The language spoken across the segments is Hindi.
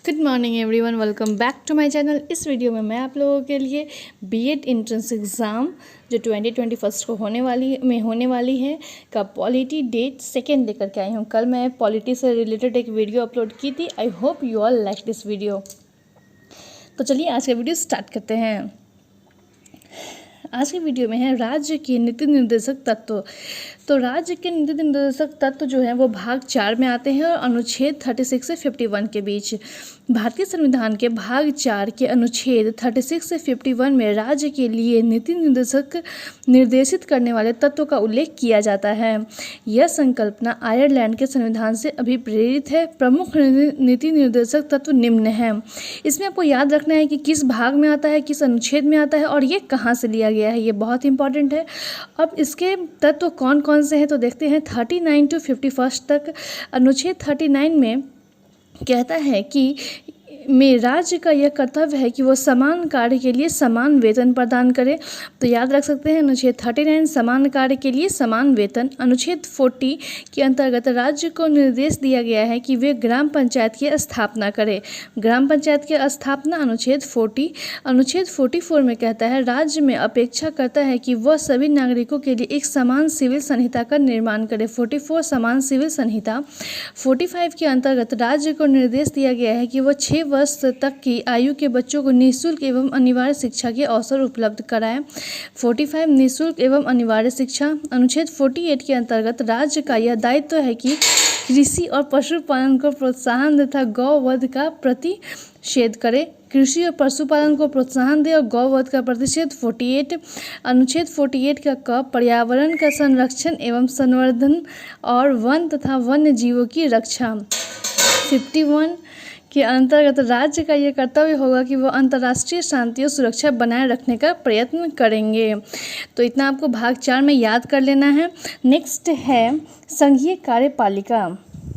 Good morning everyone, welcome back to my channel. इस वीडियो में मैं आप लोगों के लिए बीएड एंट्रेंस एग्ज़ाम जो 2021 को होने वाली है का पॉलिटी डेट सेकेंड लेकर के आई हूँ। कल मैं पॉलिटी से रिलेटेड एक वीडियो अपलोड की थी। I hope you all like this video. तो चलिए आज का वीडियो स्टार्ट करते हैं। आज की वीडियो में है राज्य के नीति निर्देशक तत्व। तो राज्य के नीति निर्देशक तत्व जो है वो भाग 4 में आते हैं और अनुच्छेद 36 से 51 के बीच। भारतीय संविधान के भाग 4 के अनुच्छेद 36 से 51 में राज्य के लिए नीति निर्देशित करने वाले तत्वों का उल्लेख किया जाता है। यह संकल्पना आयरलैंड के संविधान से अभिप्रेरित है। प्रमुख नीति निर्देशक तत्व निम्न हैं। इसमें आपको याद रखना है कि किस भाग में आता है, किस अनुच्छेद में आता है और ये कहाँ से लिया गया है, ये बहुत इंपॉर्टेंट है। अब इसके तत्व कौन कौन से हैं तो देखते हैं। 39 to 51 तक। अनुच्छेद 39 में कहता है कि राज्य का यह कर्तव्य है कि वो समान कार्य के लिए समान वेतन प्रदान करे। तो याद रख सकते हैं अनुच्छेद 39 समान कार्य के लिए समान वेतन। अनुच्छेद 40 के अंतर्गत राज्य को निर्देश दिया गया है कि वे ग्राम पंचायत की स्थापना करे। ग्राम पंचायत की स्थापना अनुच्छेद 40। अनुच्छेद 44 में कहता है राज्य में अपेक्षा करता है कि वह सभी नागरिकों के लिए एक समान सिविल संहिता का निर्माण करे। 44 समान सिविल संहिता। 45 के अंतर्गत राज्य को निर्देश दिया गया है कि वह 6 वर्ष तक की आयु के बच्चों को निःशुल्क एवं अनिवार्य शिक्षा के अवसर उपलब्ध कराएं। 45 निःशुल्क एवं अनिवार्य शिक्षा। अनुच्छेद 48 के अंतर्गत राज्य का यह दायित्व है कि कृषि और पशुपालन को प्रोत्साहन तथा गौवध का प्रतिषेध करे। कृषि और पशुपालन को प्रोत्साहन दे और गौवध का प्रतिषेध। 48 अनुच्छेद 48 का क पर्यावरण का संरक्षण एवं संवर्धन और वन तथा वन्य जीवों की रक्षा। 51 के अंतर्गत राज्य का यह कर्तव्य होगा कि वह अंतर्राष्ट्रीय शांति और सुरक्षा बनाए रखने का प्रयत्न करेंगे। तो इतना आपको भाग 4 में याद कर लेना है। नेक्स्ट है संघीय कार्यपालिका।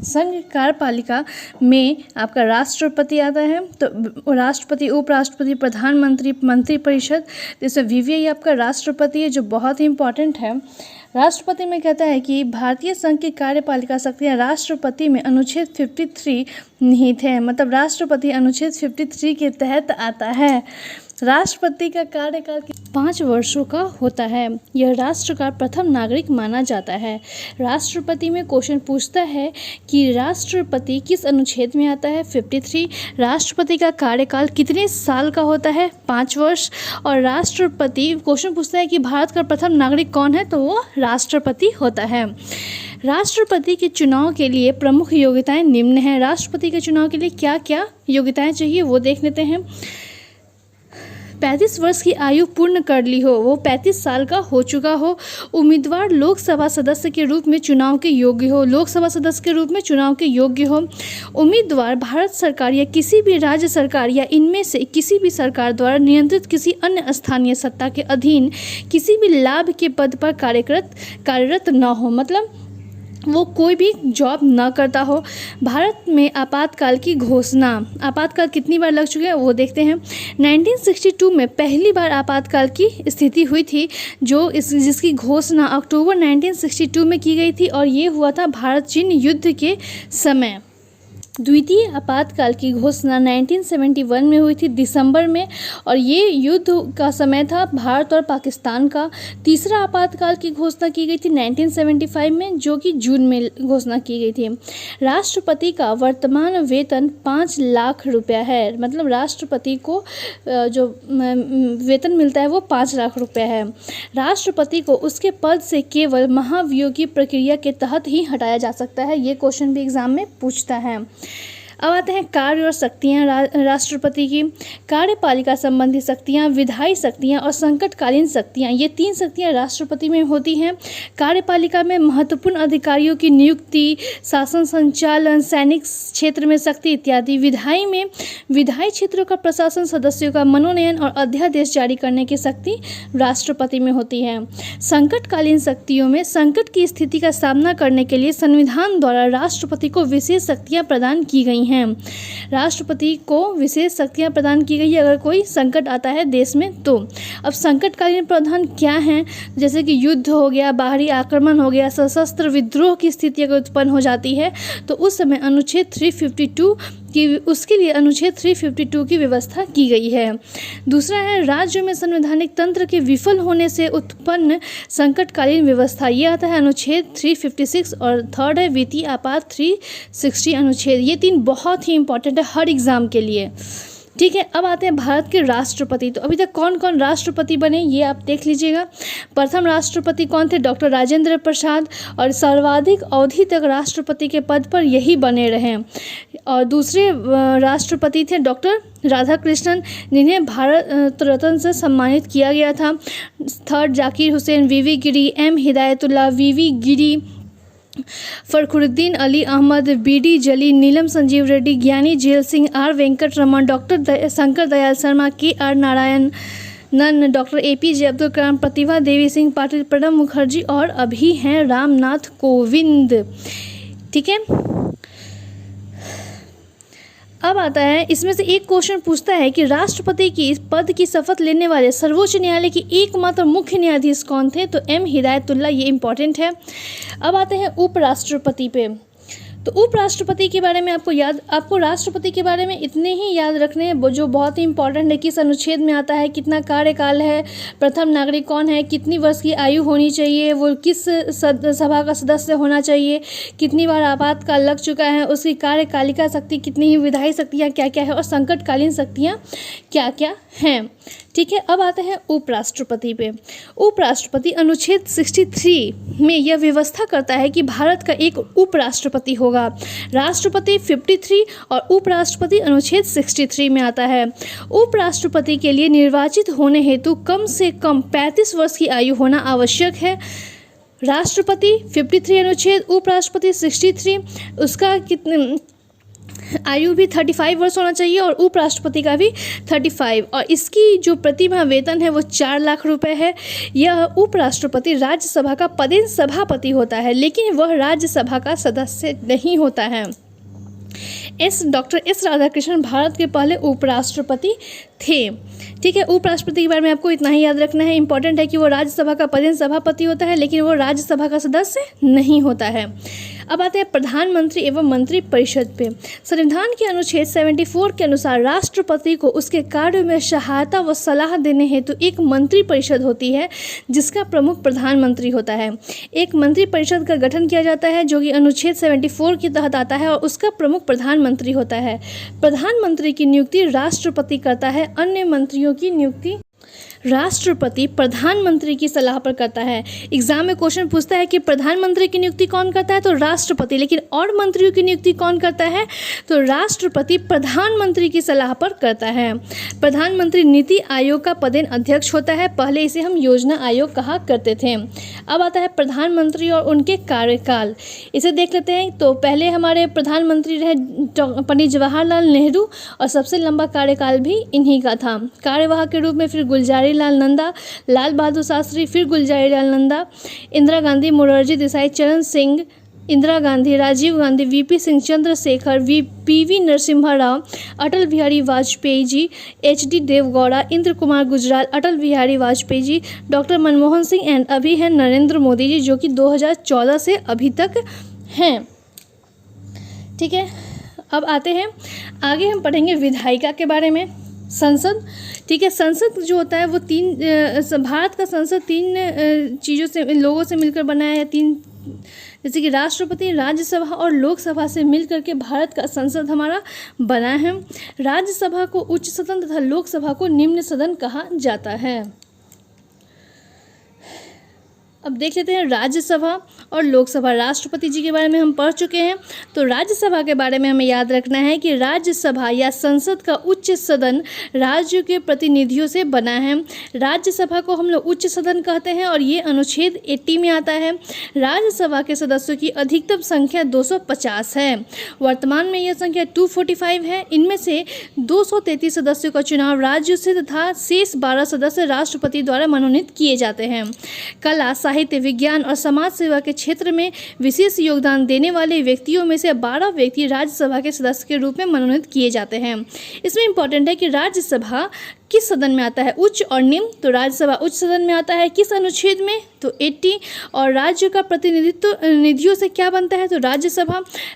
संघ कार्यपालिका में आपका राष्ट्रपति आता है। तो राष्ट्रपति, उपराष्ट्रपति, प्रधानमंत्री, मंत्रिपरिषद, जैसे वीवीआई आपका राष्ट्रपति है जो बहुत ही इंपॉर्टेंट है। राष्ट्रपति में कहता है कि भारतीय संघ की कार्यपालिका शक्तियाँ राष्ट्रपति में अनुच्छेद 53 निहित है। मतलब राष्ट्रपति अनुच्छेद 53 के तहत आता है। राष्ट्रपति का कार्यकाल 5 वर्षों का होता है। यह राष्ट्र का प्रथम नागरिक माना जाता है। राष्ट्रपति में क्वेश्चन पूछता है कि राष्ट्रपति किस अनुच्छेद में आता है, 53। राष्ट्रपति का कार्यकाल कितने साल का होता है, 5 वर्ष। और राष्ट्रपति क्वेश्चन पूछता है कि भारत का प्रथम नागरिक कौन है, तो वो राष्ट्रपति होता है। राष्ट्रपति के चुनाव के लिए प्रमुख योग्यताएं निम्न हैं। राष्ट्रपति के चुनाव के लिए क्या क्या योग्यताएं चाहिए वो देख लेते हैं। 35 वर्ष की आयु पूर्ण कर ली हो, वो 35 साल का हो चुका हो। उम्मीदवार लोकसभा सदस्य के रूप में चुनाव के योग्य हो, लोकसभा सदस्य के रूप में चुनाव के योग्य हो। उम्मीदवार भारत सरकार या किसी भी राज्य सरकार या इनमें से किसी भी सरकार द्वारा नियंत्रित किसी अन्य स्थानीय सत्ता के अधीन किसी भी लाभ के पद पर कार्यरत न हो। मतलब वो कोई भी जॉब ना करता हो। भारत में आपातकाल की घोषणा, आपातकाल कितनी बार लग चुके हैं वो देखते हैं। 1962 में पहली बार आपातकाल की स्थिति हुई थी जिसकी घोषणा अक्टूबर 1962 में की गई थी और ये हुआ था भारत चीन युद्ध के समय। द्वितीय आपातकाल की घोषणा 1971 में हुई थी दिसंबर में और ये युद्ध का समय था भारत और पाकिस्तान का। तीसरा आपातकाल की घोषणा की गई थी 1975 में जो कि जून में घोषणा की गई थी। राष्ट्रपति का वर्तमान वेतन 5 लाख रुपया है। मतलब राष्ट्रपति को जो वेतन मिलता है वो 5 लाख रुपया है। राष्ट्रपति को उसके पद से केवल महाभियोग प्रक्रिया के तहत ही हटाया जा सकता है। ये क्वेश्चन भी एग्जाम में पूछता है। अब आते हैं कार्य और शक्तियाँ राष्ट्रपति की। कार्यपालिका संबंधी शक्तियाँ, विधायी शक्तियाँ और संकटकालीन शक्तियाँ, ये 3 शक्तियाँ राष्ट्रपति में होती हैं। कार्यपालिका में महत्वपूर्ण अधिकारियों की नियुक्ति, शासन संचालन, सैनिक क्षेत्र में शक्ति इत्यादि। विधायी में विधायी क्षेत्रों का प्रशासन, सदस्यों का मनोनयन और अध्यादेश जारी करने की शक्ति राष्ट्रपति में होती है। संकटकालीन शक्तियों में संकट की स्थिति का सामना करने के लिए संविधान द्वारा राष्ट्रपति को विशेष शक्तियाँ प्रदान की गई हैं। राष्ट्रपति को विशेष शक्तियां प्रदान की गई अगर कोई संकट आता है देश में तो। अब संकटकालीन प्रावधान क्या हैं, जैसे कि युद्ध हो गया, बाहरी आक्रमण हो गया, सशस्त्र विद्रोह की स्थिति अगर उत्पन्न हो जाती है तो उस समय अनुच्छेद 352 कि उसके लिए अनुच्छेद 352 की व्यवस्था की गई है। दूसरा है राज्यों में संवैधानिक तंत्र के विफल होने से उत्पन्न संकटकालीन व्यवस्था, ये आता है अनुच्छेद 356। और थर्ड है वित्तीय आपात 360 अनुच्छेद। ये 3 बहुत ही इंपॉर्टेंट है हर एग्जाम के लिए। ठीक है, अब आते हैं भारत के राष्ट्रपति। तो अभी तक कौन कौन राष्ट्रपति बने ये आप देख लीजिएगा। प्रथम राष्ट्रपति कौन थे? डॉक्टर राजेंद्र प्रसाद, और सर्वाधिक अवधि तक राष्ट्रपति के पद पर यही बने रहे। और दूसरे राष्ट्रपति थे डॉक्टर राधाकृष्णन, जिन्हें भारत रत्न से सम्मानित किया गया था। Third Zakir Hussain, VV Giri, M Hidayatullah, VV Giri, Fakhruddin Ali Ahmed, BD Jatti, Neelam Sanjiva Reddy, Giani Zail Singh, R Venkataraman, doctor Shankar Dayal Sharma, K R Narayanan, doctor APJ Abdul Kalam, Pratibha Devi Singh Patil, Pranab Mukherjee और अभी हैं रामनाथ कोविंद। ठीक है, अब आता है इसमें से एक क्वेश्चन पूछता है कि राष्ट्रपति की पद की शपथ लेने वाले सर्वोच्च न्यायालय के एकमात्र मुख्य न्यायाधीश कौन थे? तो एम हिदायतुल्लाह, ये इंपॉर्टेंट है। अब आते हैं उपराष्ट्रपति पे। तो उपराष्ट्रपति के बारे में आपको राष्ट्रपति के बारे में इतने ही याद रखने हैं जो बहुत ही इंपॉर्टेंट है। किस अनुच्छेद में आता है, कितना कार्यकाल है, प्रथम नागरिक कौन है, कितनी वर्ष की आयु होनी चाहिए, वो किस सभा का सदस्य होना चाहिए, कितनी बार आपातकाल लग चुका है, उसकी कार्यकालिका शक्ति कितनी ही, विधायी शक्तियाँ क्या क्या है और संकटकालीन शक्तियाँ क्या क्या हैं। ठीक है, अब आते हैं उपराष्ट्रपति पे। उपराष्ट्रपति अनुच्छेद 63 में यह व्यवस्था करता है कि भारत का एक उपराष्ट्रपति होगा। राष्ट्रपति 53 और उपराष्ट्रपति अनुच्छेद 63 में आता है। उपराष्ट्रपति के लिए निर्वाचित होने हेतु कम से कम 35 वर्ष की आयु होना आवश्यक है। राष्ट्रपति 53 अनुच्छेद, उपराष्ट्रपति 63, उसका कितने आयु भी 35 वर्ष होना चाहिए और उपराष्ट्रपति का भी 35। और इसकी जो प्रतिमाह वेतन है वो 4 लाख रुपए है। यह उपराष्ट्रपति राज्यसभा का पदेन सभापति होता है, लेकिन वह राज्यसभा का सदस्य नहीं होता है। डॉक्टर एस राधाकृष्णन भारत के पहले उपराष्ट्रपति थे। ठीक है, उपराष्ट्रपति के बारे में आपको इतना ही याद रखना है। इंपॉर्टेंट है कि वो राज्यसभा का पदेन सभापति होता है, लेकिन वो राज्यसभा का सदस्य नहीं होता है। अब आते हैं प्रधानमंत्री एवं मंत्री परिषद पे। संविधान के अनुच्छेद 74 के अनुसार राष्ट्रपति को उसके कार्यों में सहायता व सलाह देने हेतु एक मंत्री परिषद होती है, जिसका प्रमुख प्रधानमंत्री होता है। एक मंत्री परिषद का गठन किया जाता है जो कि अनुच्छेद 74 के तहत आता है और उसका प्रमुख प्रधानमंत्री होता है। प्रधानमंत्री की नियुक्ति राष्ट्रपति करता है, अन्य मंत्रियों की नियुक्ति राष्ट्रपति प्रधानमंत्री की सलाह पर करता है। एग्जाम में क्वेश्चन पूछता है कि प्रधानमंत्री की नियुक्ति कौन करता है? तो राष्ट्रपति। लेकिन और मंत्रियों की नियुक्ति कौन करता है? तो राष्ट्रपति प्रधानमंत्री की सलाह पर करता है। प्रधानमंत्री नीति आयोग का पदेन अध्यक्ष होता है, पहले इसे हम योजना आयोग कहा करते थे। अब आता है प्रधानमंत्री और उनके कार्यकाल, इसे देख लेते हैं। तो पहले हमारे प्रधानमंत्री रहे पंडित जवाहरलाल नेहरू और सबसे लंबा कार्यकाल भी इन्हीं का था। कार्यवाहक के रूप में फिर गुलजारी लाल नंदा, लाल बहादुर शास्त्री, फिर गुलजारी लाल नंदा, इंदिरा गांधी, मोरारजी देसाई, चरण सिंह, इंदिरा गांधी, राजीव गांधी, वीपी सिंह, चंद्रशेखर, पीवी नरसिम्हा राव, अटल बिहारी वाजपेयी जी, एचडी देवगौड़ा, इंद्र कुमार गुजराल, अटल बिहारी वाजपेयी जी, डॉक्टर मनमोहन सिंह एंड अभी हैं नरेंद्र मोदी जी, जो कि 2014 से अभी तक हैं। ठीक है, अब आते हैं आगे, हम पढ़ेंगे विधायिका के बारे में। संसद, ठीक है, संसद जो होता है वो भारत का संसद 3 चीज़ों से, लोगों से मिलकर बना है। 3 जैसे कि राष्ट्रपति, राज्यसभा और लोकसभा से मिलकर के भारत का संसद हमारा बना है। राज्यसभा को उच्च सदन तथा लोकसभा को निम्न सदन कहा जाता है। अब देख लेते हैं राज्यसभा और लोकसभा। राष्ट्रपति जी के बारे में हम पढ़ चुके हैं, तो राज्यसभा के बारे में हमें याद रखना है कि राज्यसभा या संसद का उच्च सदन राज्यों के प्रतिनिधियों से बना है। राज्यसभा को हम लोग उच्च सदन कहते हैं और ये अनुच्छेद 80 में आता है। राज्यसभा के सदस्यों की अधिकतम संख्या 250 है। वर्तमान में यह संख्या 245 है। इनमें से 233 सदस्यों का चुनाव राज्यों से तथा शेष 12 सदस्य राष्ट्रपति द्वारा मनोनीत किए जाते हैं। कला, साहित्य, विज्ञान और समाज सेवा के क्षेत्र में विशेष योगदान देने वाले व्यक्तियों में से 12 व्यक्ति राज्यसभा के सदस्य के रूप में मनोनीत किए जाते हैं। इसमें इम्पोर्टेंट है कि राज्यसभा किस सदन में आता है, उच्च और निम्न। तो राज्यसभा उच्च सदन में आता है, किस अनुच्छेद में, तो 80। और राज्य का प्रतिनिधित्व निधियों से क्या बनता है, तो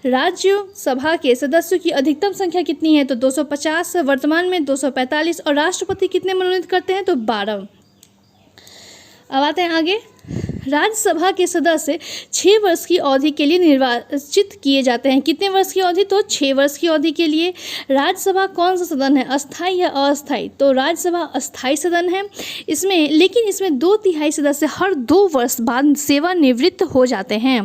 राज्यसभा के सदस्यों की अधिकतम संख्या कितनी है, तो 250, वर्तमान में 245। और राष्ट्रपति कितने मनोनीत करते हैं, तो 12। अब आते हैं आगे। राज्यसभा के सदस्य 6 वर्ष की अवधि के लिए निर्वाचित किए जाते हैं। कितने वर्ष की अवधि, तो 6 वर्ष की अवधि के लिए। राज्यसभा कौन सा सदन है, अस्थाई या अस्थाई, तो राज्यसभा अस्थाई सदन है। लेकिन इसमें 2/3 सदस्य हर 2 वर्ष बाद सेवानिवृत्त हो जाते हैं।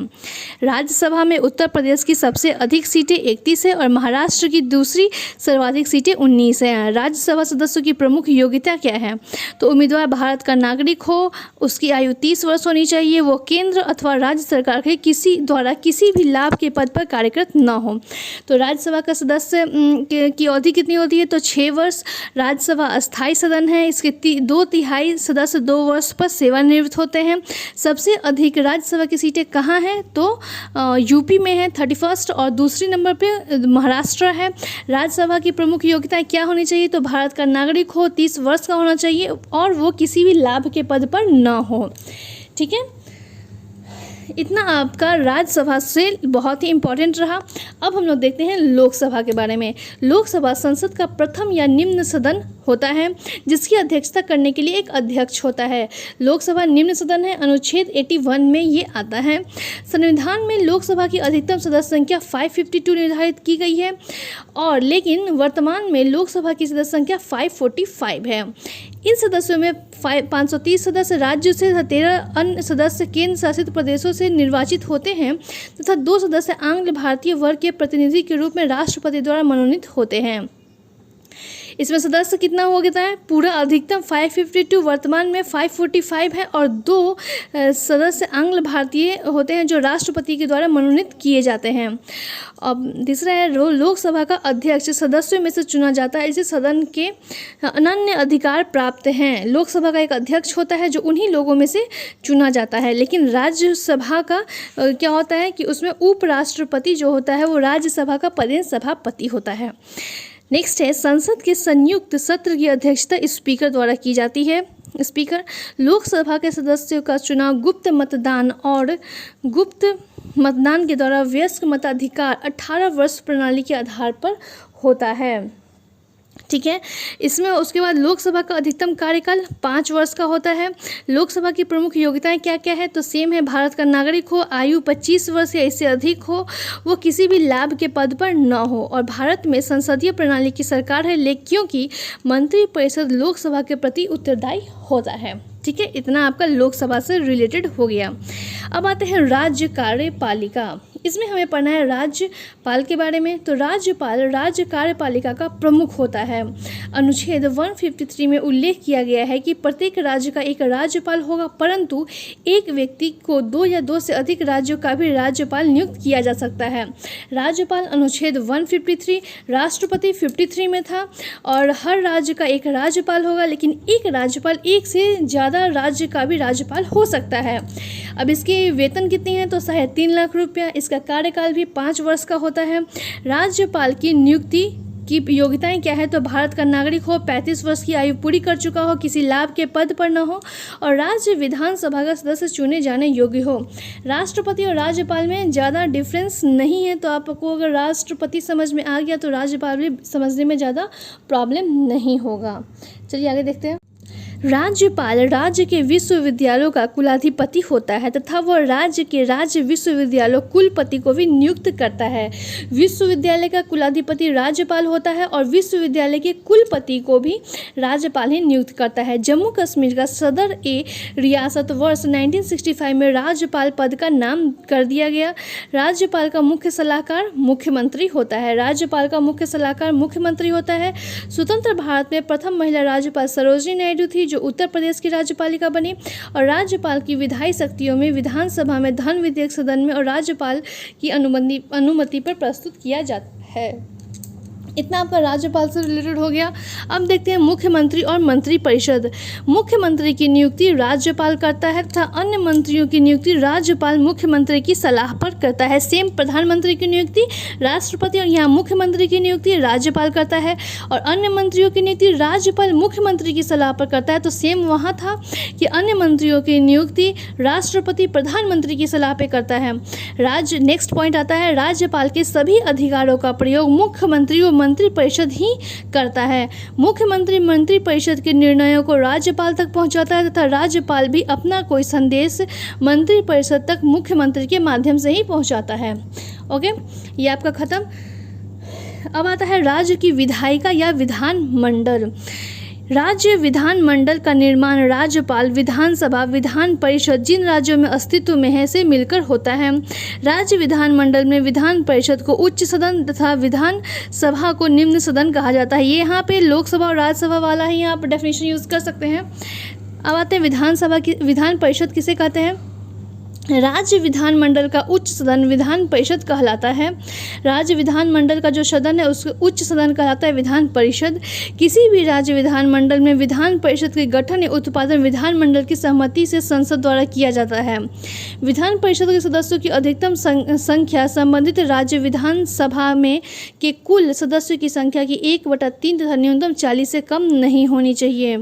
राज्यसभा में उत्तर प्रदेश की सबसे अधिक सीटें 31 है और महाराष्ट्र की दूसरी सर्वाधिक सीटें 19 हैं। राज्यसभा सदस्यों की प्रमुख योग्यता क्या है, तो उम्मीदवार भारत का नागरिक हो, उसकी आयु 30 वर्ष होनी चाहिए, वो केंद्र अथवा राज्य सरकार के किसी भी लाभ के पद पर कार्यरत न हो। तो राज्यसभा का सदस्य की अवधि कितनी होती है, तो 6 वर्ष। राज्यसभा अस्थाई सदन है, इसके 2/3 सदस्य 2 वर्ष पर सेवानिवृत्त होते हैं। सबसे अधिक राज्यसभा की सीटें कहाँ हैं, तो यूपी में है 31 और दूसरी नंबर पे महाराष्ट्र है। राज्यसभा की प्रमुख योग्यताएं क्या होनी चाहिए, तो भारत का नागरिक हो, 30 वर्ष का होना चाहिए और वो किसी भी लाभ के पद पर न हो। ठीक है, इतना आपका राज्यसभा से बहुत ही इम्पोर्टेंट रहा। अब हम लोग देखते हैं लोकसभा के बारे में। लोकसभा संसद का प्रथम या निम्न सदन होता है जिसकी अध्यक्षता करने के लिए एक अध्यक्ष होता है। लोकसभा निम्न सदन है, अनुच्छेद 81 में ये आता है। संविधान में लोकसभा की अधिकतम सदस्य संख्या 552 निर्धारित की गई है और लेकिन वर्तमान में लोकसभा की सदस्य संख्या 545 है। इन सदस्यों में 530 सदस्य राज्यों से, 13 अन्य सदस्य केंद्र शासित प्रदेशों से निर्वाचित होते हैं तथा 2 सदस्य आंग्ल भारतीय वर्ग के प्रतिनिधि के रूप में राष्ट्रपति द्वारा मनोनीत होते हैं। इसमें सदस्य कितना हो गया है, पूरा अधिकतम 552, वर्तमान में 545 है और 2 सदस्य आंग्ल भारतीय होते हैं जो राष्ट्रपति के द्वारा मनोनीत किए जाते हैं। अब तीसरा है लोकसभा का अध्यक्ष सदस्यों में से चुना जाता है, इसे सदन के अनन्य अधिकार प्राप्त हैं। लोकसभा का एक अध्यक्ष होता है जो उन्हीं लोगों में से चुना जाता है, लेकिन राज्यसभा का क्या होता है कि उसमें उपराष्ट्रपति जो होता है वो राज्यसभा का पदेन सभापति होता है। नेक्स्ट है संसद के संयुक्त सत्र की अध्यक्षता स्पीकर द्वारा की जाती है। स्पीकर लोकसभा के सदस्यों का चुनाव गुप्त मतदान के द्वारा वयस्क मताधिकार 18 वर्ष प्रणाली के आधार पर होता है। ठीक है, इसमें उसके बाद लोकसभा का अधिकतम कार्यकाल 5 वर्ष का होता है। लोकसभा की प्रमुख योग्यताएं क्या क्या है, तो सेम है, भारत का नागरिक हो, आयु 25 वर्ष या इससे अधिक हो, वो किसी भी लाभ के पद पर न हो और भारत में संसदीय प्रणाली की सरकार है लेकिन क्योंकि मंत्रिपरिषद लोकसभा के प्रति उत्तरदायी होता है। ठीक है, इतना आपका लोकसभा से रिलेटेड हो गया। अब आते हैं राज्य कार्यपालिका। इसमें हमें पढ़ना है राज्यपाल के बारे में। तो राज्यपाल राज्य कार्यपालिका का प्रमुख होता है। अनुच्छेद 153 में उल्लेख किया गया है कि प्रत्येक राज्य का एक राज्यपाल होगा, परंतु एक व्यक्ति को 2 या 2 से अधिक राज्यों का भी राज्यपाल नियुक्त किया जा सकता है। राज्यपाल अनुच्छेद 153, राष्ट्रपति 53 में था और हर राज्य का एक राज्यपाल होगा, लेकिन एक राज्यपाल एक से ज़्यादा राज्य का भी राज्यपाल हो सकता है। अब इसकी वेतन कितनी है, तो 3.5 लाख रुपया। इसका कार्यकाल भी 5 वर्ष का होता है। राज्यपाल की नियुक्ति की योग्यताएं क्या है, तो भारत का नागरिक हो, 35 वर्ष की आयु पूरी कर चुका हो, किसी लाभ के पद पर न हो और राज्य विधानसभा का सदस्य चुने जाने योग्य हो। राष्ट्रपति और राज्यपाल में ज़्यादा डिफरेंस नहीं है, तो आपको अगर राष्ट्रपति समझ में आ गया तो राज्यपाल भी समझने में ज़्यादा प्रॉब्लम नहीं होगा। चलिए आगे देखते हैं। राज्यपाल राज्य के विश्वविद्यालयों का कुलाधिपति होता है तथा वह राज्य के राज्य विश्वविद्यालय कुलपति को भी नियुक्त करता है। विश्वविद्यालय का कुलाधिपति राज्यपाल होता है और विश्वविद्यालय के कुलपति को भी राज्यपाल ही नियुक्त करता है। जम्मू कश्मीर का सदर रियासत वर्ष 1965 में राज्यपाल पद का नाम कर दिया गया। राज्यपाल का मुख्य सलाहकार मुख्यमंत्री होता है। राज्यपाल का मुख्य सलाहकार मुख्यमंत्री होता है। स्वतंत्र भारत में प्रथम महिला राज्यपाल सरोजिनी नायडू थी जो उत्तर प्रदेश की राज्यपालिका बनी और राज्यपाल की विधायी शक्तियों में विधानसभा में, धन विधेयक सदन में और राज्यपाल की अनुमति पर प्रस्तुत किया जाता है। इतना आपका राज्यपाल से रिलेटेड हो गया। अब देखते हैं मुख्यमंत्री और मंत्रिपरिषद। मुख्यमंत्री की नियुक्ति राज्यपाल करता है तथा अन्य मंत्रियों की नियुक्ति राज्यपाल मुख्यमंत्री की सलाह पर करता है। सेम प्रधानमंत्री की नियुक्ति राष्ट्रपति और यहाँ मुख्यमंत्री की नियुक्ति राज्यपाल करता है और अन्य मंत्रियों की नियुक्ति राज्यपाल मुख्यमंत्री की सलाह पर करता है। तो सेम वहाँ था कि अन्य मंत्रियों की नियुक्ति राष्ट्रपति प्रधानमंत्री की सलाह पर करता है। नेक्स्ट पॉइंट आता है राज्यपाल के सभी अधिकारों का प्रयोग मुख्यमंत्री व मंत्रिपरिषद ही करता है। मुख्यमंत्री मंत्रिपरिषद के निर्णयों को राज्यपाल तक पहुंचाता है तथा राज्यपाल भी अपना कोई संदेश मंत्रिपरिषद तक मुख्यमंत्री के माध्यम से ही पहुंचाता है। ओके, ये आपका खत्म। अब आता है राज्य की विधायिका या विधान मंडल। राज्य विधान मंडल का निर्माण राज्यपाल, विधानसभा, विधान परिषद जिन राज्यों में अस्तित्व में है से मिलकर होता है। राज्य विधान मंडल में विधान परिषद को उच्च सदन तथा विधान सभा को निम्न सदन कहा जाता है। ये यहाँ पे लोकसभा और राज्यसभा वाला ही आप डेफिनेशन यूज़ कर सकते हैं। अब आते हैं विधानसभा की। विधान परिषद किसे कहते हैं? राज्य विधानमंडल का उच्च सदन विधान परिषद कहलाता है। राज्य विधानमंडल का जो सदन है उसको उच्च सदन कहलाता है विधान परिषद। किसी भी राज्य विधानमंडल में विधान परिषद के गठन या उत्पादन विधानमंडल की सहमति से संसद द्वारा किया जाता है। विधान परिषद के सदस्यों की अधिकतम संख्या संबंधित राज्य विधानसभा में के कुल सदस्यों की संख्या की 1/3 तथा न्यूनतम 40 से कम नहीं होनी चाहिए।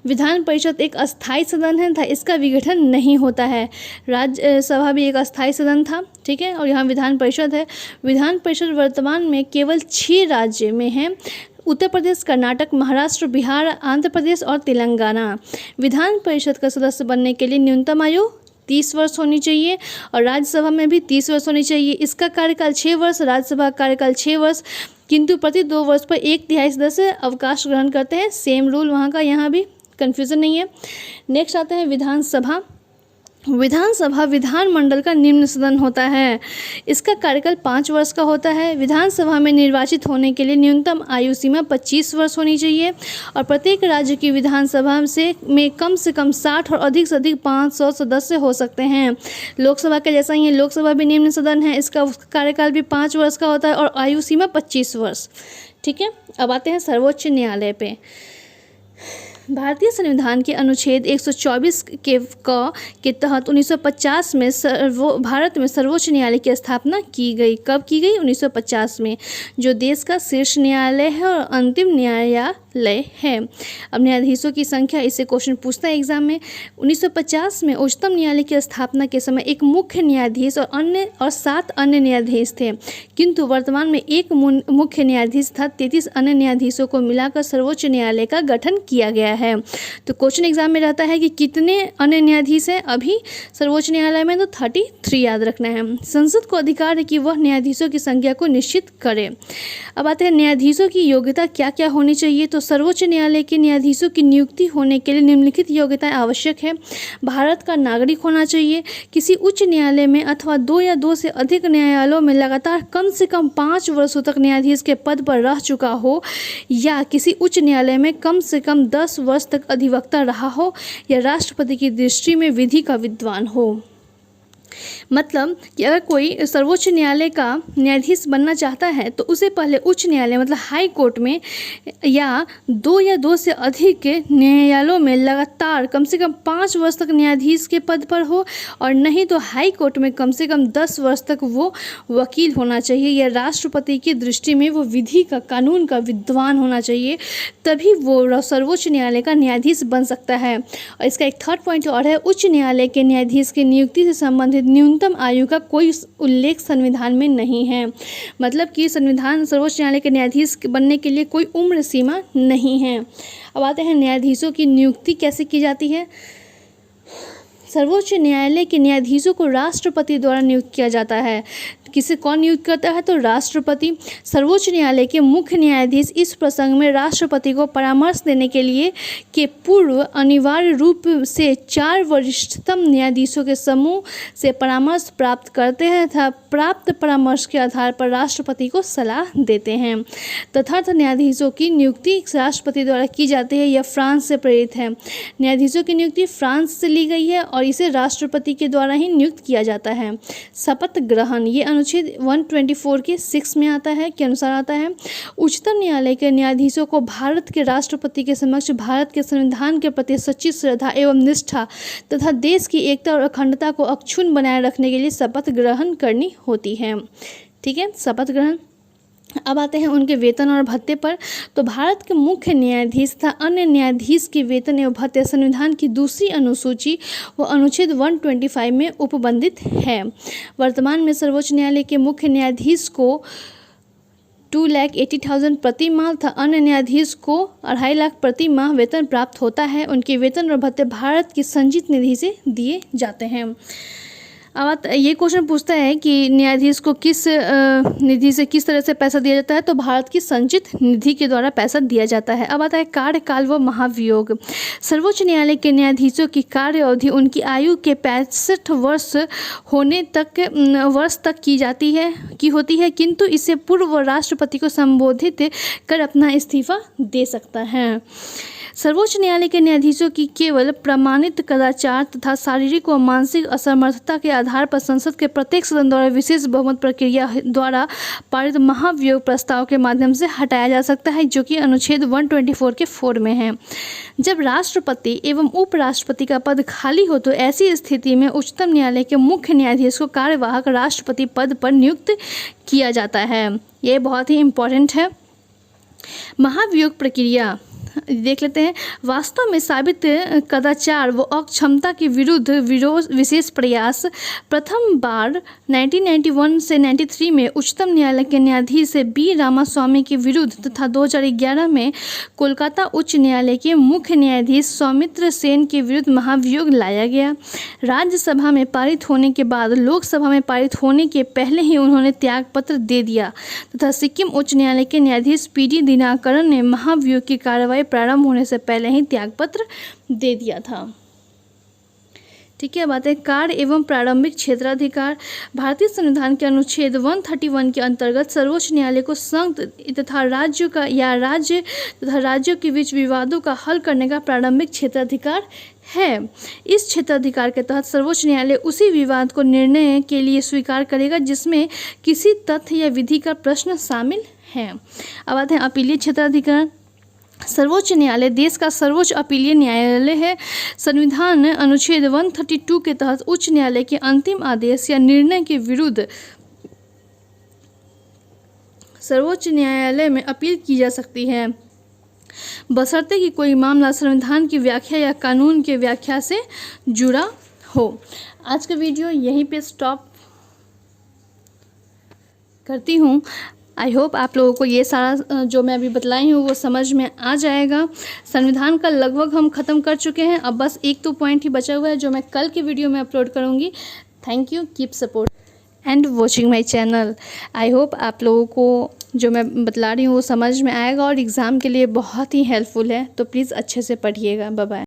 विधान परिषद एक अस्थायी सदन है तथा इसका विघटन नहीं होता है। राज्यसभा भी एक अस्थायी सदन था, ठीक है, और यहाँ विधान परिषद है। विधान परिषद वर्तमान में केवल 6 राज्य में है: उत्तर प्रदेश, कर्नाटक, महाराष्ट्र, बिहार, आंध्र प्रदेश और तेलंगाना। विधान परिषद का सदस्य बनने के लिए न्यूनतम आयु 30 वर्ष होनी चाहिए और राज्यसभा में भी 30 वर्ष होनी चाहिए। इसका कार्यकाल 6 वर्ष, राज्यसभा का कार्यकाल 6 वर्ष, किंतु प्रति 2 वर्ष पर 1/3 सदस्य अवकाश ग्रहण करते हैं। सेम रूल वहाँ का, यहाँ भी कन्फ्यूज़न नहीं है। नेक्स्ट आते हैं विधानसभा। विधानसभा विधानमंडल का निम्न सदन होता है। इसका कार्यकाल 5 वर्ष का होता है। विधानसभा में निर्वाचित होने के लिए न्यूनतम आयु सीमा 25 वर्ष होनी चाहिए और प्रत्येक राज्य की विधानसभा में कम से कम 60 और अधिक से अधिक 500 सदस्य हो सकते हैं। लोकसभा के जैसा ही लोकसभा भी निम्न सदन है। इसका कार्यकाल भी 5 वर्ष का होता है और आयु सीमा 25 वर्ष। ठीक है, अब आते हैं सर्वोच्च न्यायालय पे। भारतीय संविधान के अनुच्छेद 124 के तहत 1950 में भारत में सर्वोच्च न्यायालय की स्थापना की गई। कब की गई? 1950 में, जो देश का शीर्ष न्यायालय है और अंतिम न्यायालय है। अब न्यायाधीशों की संख्या, इससे क्वेश्चन पूछता है एग्जाम में। 1950 में उच्चतम न्यायालय की स्थापना के समय एक मुख्य न्यायाधीश और 7 अन्य न्यायाधीश थे, किंतु वर्तमान में एक मुख्य न्यायाधीश था। 33 अन्य न्यायाधीशों को मिलाकर सर्वोच्च न्यायालय का गठन किया गया है। तो क्वेश्चन एग्जाम में रहता है कि कितने अन्य न्यायाधीश हैं अभी सर्वोच्च न्यायालय में? तो 33 याद रखना है। संसद को अधिकार है कि वह न्यायाधीशों की संख्या को निश्चित करे। अब आते हैं न्यायाधीशों की योग्यता क्या क्या होनी चाहिए। तो सर्वोच्च न्यायालय के न्यायाधीशों की नियुक्ति होने के लिए निम्नलिखित योग्यताएं आवश्यक है। भारत का नागरिक होना चाहिए, किसी उच्च न्यायालय में अथवा 2 या 2 से अधिक न्यायालयों में लगातार कम से कम 5 वर्षों तक न्यायाधीश के पद पर रह चुका हो, या किसी उच्च न्यायालय में कम से कम 10 वर्ष तक अधिवक्ता रहा हो, या राष्ट्रपति की दृष्टि में विधि का विद्वान हो। मतलब कि अगर कोई सर्वोच्च न्यायालय का न्यायाधीश बनना चाहता है तो उसे पहले उच्च न्यायालय मतलब हाई कोर्ट में या 2 से अधिक न्यायालयों में लगातार कम से कम 5 वर्ष तक न्यायाधीश के पद पर हो, और नहीं तो हाई कोर्ट में कम से कम 10 वर्ष तक वो वकील होना चाहिए, या राष्ट्रपति की दृष्टि में वो विधि का, कानून का विद्वान होना चाहिए, तभी वो सर्वोच्च न्यायालय का न्यायाधीश बन सकता है। और इसका एक थर्ड पॉइंट और है, उच्च न्यायालय के न्यायाधीश की नियुक्ति से संबंधित न्यूनतम आयु का कोई उल्लेख संविधान में नहीं है। मतलब कि सर्वोच्च न्यायालय के न्यायाधीश बनने के लिए कोई उम्र सीमा नहीं है। अब आते हैं न्यायाधीशों की नियुक्ति कैसे की जाती है। सर्वोच्च न्यायालय के न्यायाधीशों को राष्ट्रपति द्वारा नियुक्त किया जाता है। किसे कौन नियुक्त करता है? तो राष्ट्रपति। सर्वोच्च न्यायालय के मुख्य न्यायाधीश इस प्रसंग में राष्ट्रपति को परामर्श देने के पूर्व अनिवार्य रूप से 4 वरिष्ठतम न्यायाधीशों के समूह से परामर्श प्राप्त करते हैं तथा प्राप्त परामर्श के आधार पर राष्ट्रपति को सलाह देते हैं। तथार्थ न्यायाधीशों की नियुक्ति राष्ट्रपति द्वारा की जाती है। यह फ्रांस से प्रेरित है। न्यायाधीशों की नियुक्ति फ्रांस से ली गई है और इसे राष्ट्रपति के द्वारा ही नियुक्त किया जाता है। शपथ ग्रहण, ये अनुच्छेद 124 के 6 में आता है, के अनुसार आता है, उच्चतम न्यायालय के न्यायाधीशों को भारत के राष्ट्रपति के समक्ष भारत के संविधान के प्रति सच्ची श्रद्धा एवं निष्ठा तथा देश की एकता और अखंडता को अक्षुण्ण बनाए रखने के लिए शपथ ग्रहण करनी होती है। ठीक है, शपथ ग्रहण। अब आते हैं उनके वेतन और भत्ते पर। तो भारत के मुख्य न्यायाधीश तथा अन्य न्यायाधीश के वेतन एवं भत्ते संविधान की दूसरी अनुसूची व अनुच्छेद 125 में उपबंधित है। वर्तमान में सर्वोच्च न्यायालय के मुख्य न्यायाधीश को 2,80,000 प्रति माह तथा अन्य न्यायाधीश को 2.5 लाख प्रति माह वेतन प्राप्त होता है। उनके वेतन और भत्ते भारत की संचित निधि से दिए जाते हैं। अब ये क्वेश्चन पूछता है कि न्यायाधीश को किस निधि से किस तरह से पैसा दिया जाता है, तो भारत की संचित निधि के द्वारा पैसा दिया जाता है। अब आता है कार्यकाल व महाभियोग। सर्वोच्च न्यायालय के न्यायाधीशों की कार्य अवधि उनकी आयु के 65 वर्ष होने तक की होती है, किंतु इससे पूर्व राष्ट्रपति को संबोधित कर अपना इस्तीफा दे सकता है। सर्वोच्च न्यायालय के न्यायाधीशों की केवल प्रमाणित कदाचार तथा शारीरिक व मानसिक असमर्थता के आधार पर संसद के प्रत्येक सदन द्वारा विशेष बहुमत प्रक्रिया द्वारा पारित महाभियोग प्रस्ताव के माध्यम से हटाया जा सकता है, जो कि अनुच्छेद 124 के 4 में है। जब राष्ट्रपति एवं उपराष्ट्रपति का पद खाली हो तो ऐसी स्थिति में उच्चतम न्यायालय के मुख्य न्यायाधीश को कार्यवाहक राष्ट्रपति पद पर नियुक्त किया जाता है। ये बहुत ही इम्पोर्टेंट है। महाभियोग प्रक्रिया देख लेते हैं। वास्तव में साबित कदाचार व अक्षमता के विरुद्ध विशेष प्रयास प्रथम बार 1991 से 93 में उच्चतम न्यायालय के न्यायाधीश बी रामास्वामी के विरुद्ध तथा 2011 में कोलकाता उच्च न्यायालय के मुख्य न्यायाधीश सौमित्र सेन के विरुद्ध महाभियोग लाया गया। राज्यसभा में पारित होने के बाद लोकसभा में पारित होने के पहले ही उन्होंने त्यागपत्र दे दिया तथा सिक्किम उच्च न्यायालय के न्यायाधीश PD दिनाकरन ने महाभियोग की कार्रवाई प्रारंभ होने से पहले ही त्यागपत्र दे दिया था। ठीक है, बात है कार्य एवं प्रारंभिक क्षेत्राधिकार। भारतीय संविधान के अनुच्छेद 131 के अंतर्गत सर्वोच्च न्यायालय को संघ तथा राज्यों के बीच विवादों का हल करने का प्रारंभिक क्षेत्राधिकार है। इस क्षेत्राधिकार के तहत सर्वोच्च न्यायालय उसी विवाद को निर्णय के लिए स्वीकार करेगा जिसमें किसी तथ्य या विधि का प्रश्न शामिल है। अब आते हैं अपीलीय क्षेत्राधिकार। सर्वोच्च न्यायालय देश का सर्वोच्च अपीलीय न्यायालय है। संविधान अनुच्छेद 132 के तहत उच्च न्यायालय के अंतिम आदेश या निर्णय के विरुद्ध सर्वोच्च न्यायालय में अपील की जा सकती है, बशर्ते कि कोई मामला संविधान की व्याख्या या कानून की व्याख्या से जुड़ा हो। आज का वीडियो यहीं पे स्टॉप करती हूँ। आई होप आप लोगों को ये सारा जो मैं अभी बतलाई हूँ वो समझ में आ जाएगा। संविधान का लगभग हम ख़त्म कर चुके हैं, अब बस एक तो पॉइंट ही बचा हुआ है जो मैं कल की वीडियो में अपलोड करूँगी। Thank you, keep support and watching my channel. I hope आप लोगों को जो मैं बतला रही हूँ वो समझ में आएगा और एग्ज़ाम के लिए बहुत ही हेल्पफुल है, तो प्लीज़ अच्छे से पढ़िएगा। Bye bye.